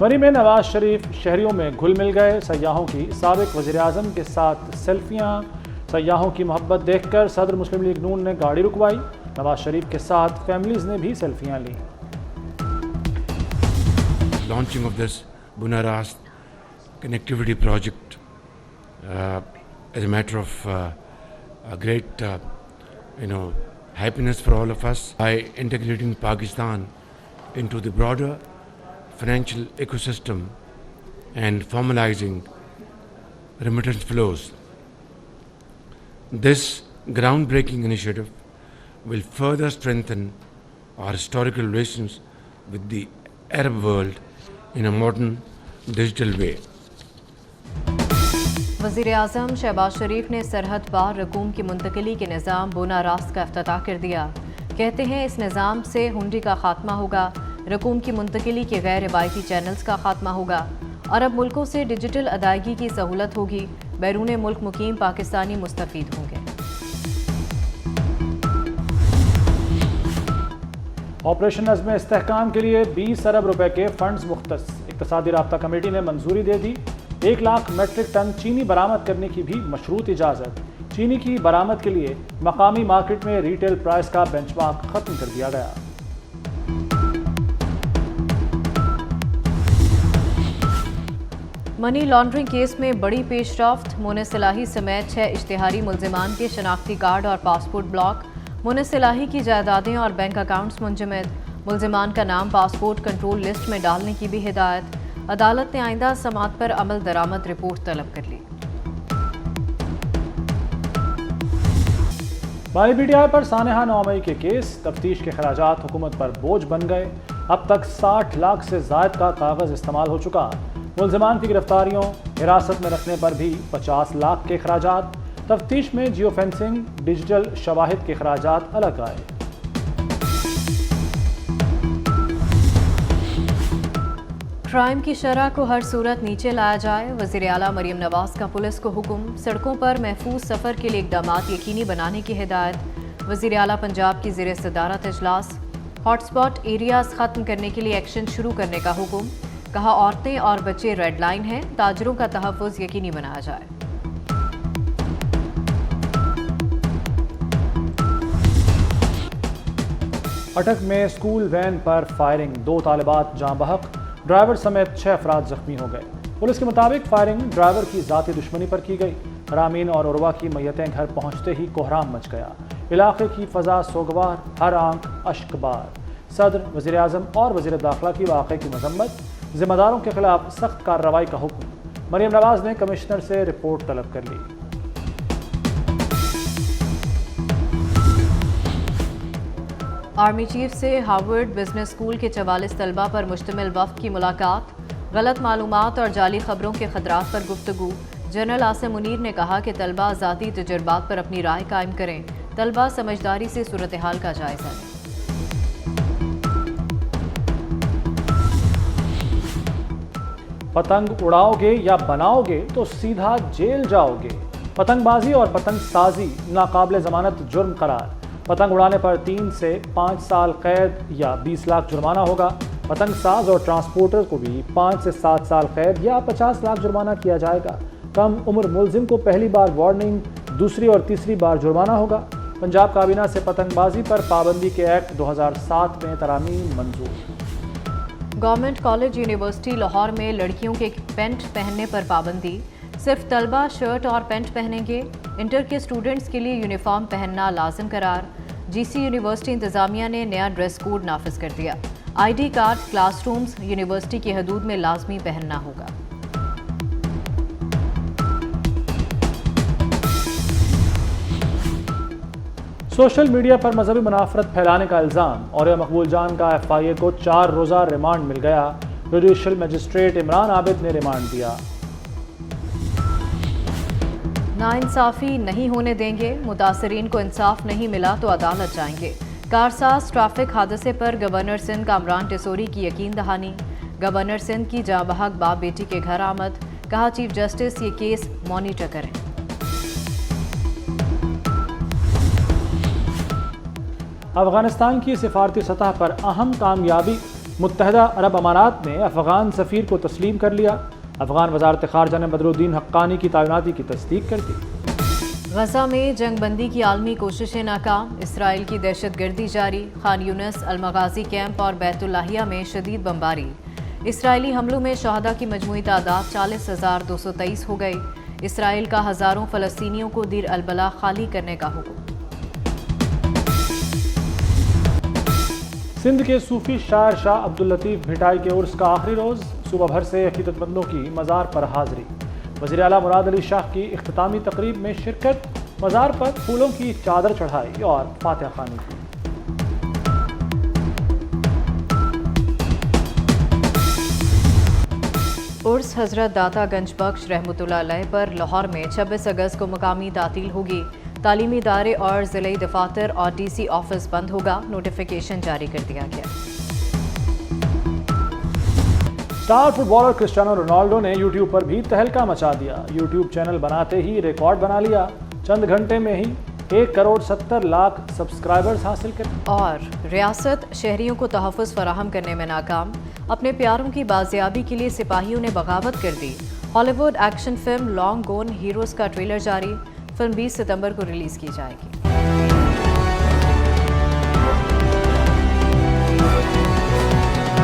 مری میں نواز شریف شہریوں میں گھل مل گئے، سیاحوں کی سابق وزیر اعظم کے ساتھ سیلفیاں، سیاحوں کی محبت دیکھ کر صدر مسلم لیگ نون نے گاڑی رکوائی، نواز شریف کے ساتھ فیملیز نے بھی سیلفیاں لیں۔ Launching of this Bunar Rast connectivity project is a matter of a great happiness for all of us by integrating Pakistan into the broader financial ecosystem and formalizing remittance flows. This groundbreaking initiative will further strengthen our historical relations with the Arab world in a modern digital way. وزیر اعظم شہباز شریف نے سرحد پار رقوم کی منتقلی کے نظام بونا راست کا افتتاح کر دیا۔ کہتے ہیں اس نظام سے ہنڈی کا خاتمہ ہوگا، رقوم کی منتقلی کے غیر روایتی چینلز کا خاتمہ ہوگا، عرب ملکوں سے ڈیجیٹل ادائیگی کی سہولت ہوگی، بیرون ملک مقیم پاکستانی مستفید ہوں گے۔ آپریشن عزم استحکام کے لیے 20 ارب روپے کے فنڈز مختص، اقتصادی رابطہ کمیٹی نے منظوری دے دی۔ 1 لاکھ میٹرک ٹن چینی برآمد کرنے کی بھی مشروط اجازت۔ چینی کی برآمد کے لیے مقامی مارکیٹ میں ریٹیل پرائس کا بینچ مارک ختم کر دیا گیا۔ منی لانڈرنگ کیس میں بڑی پیش رفت، مونس صلاحی سمیت 6 اشتہاری ملزمان کے شناختی کارڈ اور پاسپورٹ بلاک، مونس صلاحی کی جائیدادیں اور بینک اکاؤنٹس منجمد، ملزمان کا نام پاسپورٹ کنٹرول لسٹ میں ڈالنے کی بھی ہدایت۔ عدالت نے آئندہ سماعت پر عمل درآمد رپورٹ طلب کر لی۔ مالی بی ٹی آئی پر سانحہ 9 مئی کے کیس، تفتیش کے خراجات حکومت پر بوجھ بن گئے، اب تک 60 لاکھ سے زائد کا کاغذ استعمال ہو چکا۔ ملزمان کی گرفتاریوں، حراست میں رکھنے پر بھی 50 لاکھ کے اخراجات، تفتیش میں جیو فینسنگ، ڈیجیٹل شواہد کے اخراجات الگ آئے۔ کرائم کی شرح کو ہر صورت نیچے لایا جائے، وزیر اعلیٰ مریم نواز کا پولیس کو حکم، سڑکوں پر محفوظ سفر کے لیے اقدامات یقینی بنانے کی ہدایت۔ وزیر اعلیٰ پنجاب کی زیر صدارت اجلاس، ہاٹ اسپاٹ ایریاز ختم کرنے کے لیے ایکشن شروع کرنے کا حکم، کہا عورتیں اور بچے ریڈ لائن ہیں، تاجروں کا تحفظ یقینی بنایا جائے۔ اٹک میں اسکول وین پر فائرنگ، 2 طالبات جاں بحق، ڈرائیور سمیت 6 افراد زخمی ہو گئے۔ پولیس کے مطابق فائرنگ ڈرائیور کی ذاتی دشمنی پر کی گئی۔ رامین اور عروہ کی میتیں گھر پہنچتے ہی کوہرام مچ گیا، علاقے کی فضا سوگوار، ہر آنکھ اشک بار۔ صدر، وزیر اعظم اور وزیر داخلہ کی واقعے کی مذمت، ذمہ داروں کے خلاف سخت کارروائی کا حکم۔ مریم نواز نے کمشنر سے رپورٹ طلب کر لی۔ آرمی چیف سے ہارورڈ بزنس اسکول کے 44 طلبہ پر مشتمل وفد کی ملاقات، غلط معلومات اور جعلی خبروں کے خطرات پر گفتگو۔ جنرل عاصم منیر نے کہا کہ طلبہ ذاتی تجربات پر اپنی رائے قائم کریں، طلبہ سمجھداری سے صورتحال کا جائزہ لیں۔ پتنگ اڑاؤ گے یا بناؤ گے تو سیدھا جیل جاؤ گے، پتنگ بازی اور پتنگ سازی ناقابل ضمانت جرم قرار، پتنگ اڑانے پر 3 سے 5 سال قید یا 20 لاکھ جرمانہ ہوگا۔ پتنگ ساز اور ٹرانسپورٹر کو بھی 5 سے 7 سال قید یا 50 لاکھ جرمانہ کیا جائے گا۔ کم عمر ملزم کو پہلی بار وارننگ، دوسری اور تیسری بار جرمانہ ہوگا۔ پنجاب کابینہ سے پتنگ بازی پر پابندی کے ایکٹ 2007 میں ترامیم منظور۔ گورنمنٹ کالج یونیورسٹی لاہور میں لڑکیوں کے پینٹ پہننے پر پابندی، صرف طلبہ شرٹ اور پینٹ پہنیں گے۔ انٹر کے اسٹوڈنٹس کے لیے یونیفارم پہننا لازم قرار۔ جی سی یونیورسٹی انتظامیہ نے نیا ڈریس کوڈ نافذ کر دیا۔ I D card class rooms university کی حدود میں لازمی پہننا ہوگا۔ سوشل میڈیا پر مذہبی منافرت پھیلانے کا الزام، اور مقبول جان کا ایف آئی اے کو 4 روزہ ریمانڈ مل گیا۔ جوڈیشل مجسٹریٹ عمران عابد نے ریمانڈ دیا۔ ناانصافی نہیں ہونے دیں گے، متاثرین کو انصاف نہیں ملا تو عدالت جائیں گے۔ کارساز ٹریفک حادثے پر گورنر سندھ کامران ٹیسوری کی یقین دہانی، گورنر سندھ کی جاں بحق باپ بیٹی کے گھر آمد، کہا چیف جسٹس یہ کیس مانیٹر کریں۔ افغانستان کی سفارتی سطح پر اہم کامیابی، متحدہ عرب امارات نے افغان سفیر کو تسلیم کر لیا۔ افغان وزارت خارجہ نے بدر الدین حقانی کی تعیناتی کی تصدیق کر دی۔ غزہ میں جنگ بندی کی عالمی کوششیں ناکام، اسرائیل کی دہشت گردی جاری، خان یونس، المغازی کیمپ اور بیت اللاہیہ میں شدید بمباری۔ اسرائیلی حملوں میں شہداء کی مجموعی تعداد 40,223 ہو گئی۔ اسرائیل کا ہزاروں فلسطینیوں کو دیر البلا خالی کرنے کا حکم۔ سندھ کے صوفی شاعر شاہ عبداللطیف بھٹائی کے عرس کا آخری روز، صبح بھر سے عقیدت مندوں کی مزار پر حاضری۔ وزیر اعلیٰ مراد علی شاہ کی اختتامی تقریب میں شرکت، مزار پر پھولوں کی چادر چڑھائی اور فاتحہ خوانی کی۔ عرس حضرت داتا گنج بخش رحمۃ اللہ علیہ پر لاہور میں 26 اگست کو مقامی تعطیل ہوگی۔ تعلیمی ادارے اور ضلعی دفاتر اور ڈی سی آفس بند ہوگا، نوٹیفیکیشن جاری کر دیا گیا۔ Star footballer Cristiano Ronaldo نے یوٹیوب پر بھی تہلکہ مچا دیا۔ یوٹیوب چینل بناتے ہی ریکارڈ بنا لیا، چند گھنٹے میں ہی 1,70,00,000 سبسکرائبرز حاصل کر۔ اور ریاست شہریوں کو تحفظ فراہم کرنے میں ناکام، اپنے پیاروں کی بازیابی کے لیے سپاہیوں نے بغاوت کر دی۔ Hollywood action film Long Gone Heroes کا ٹریلر جاری، فلم 20 ستمبر کو ریلیز کی جائے گی۔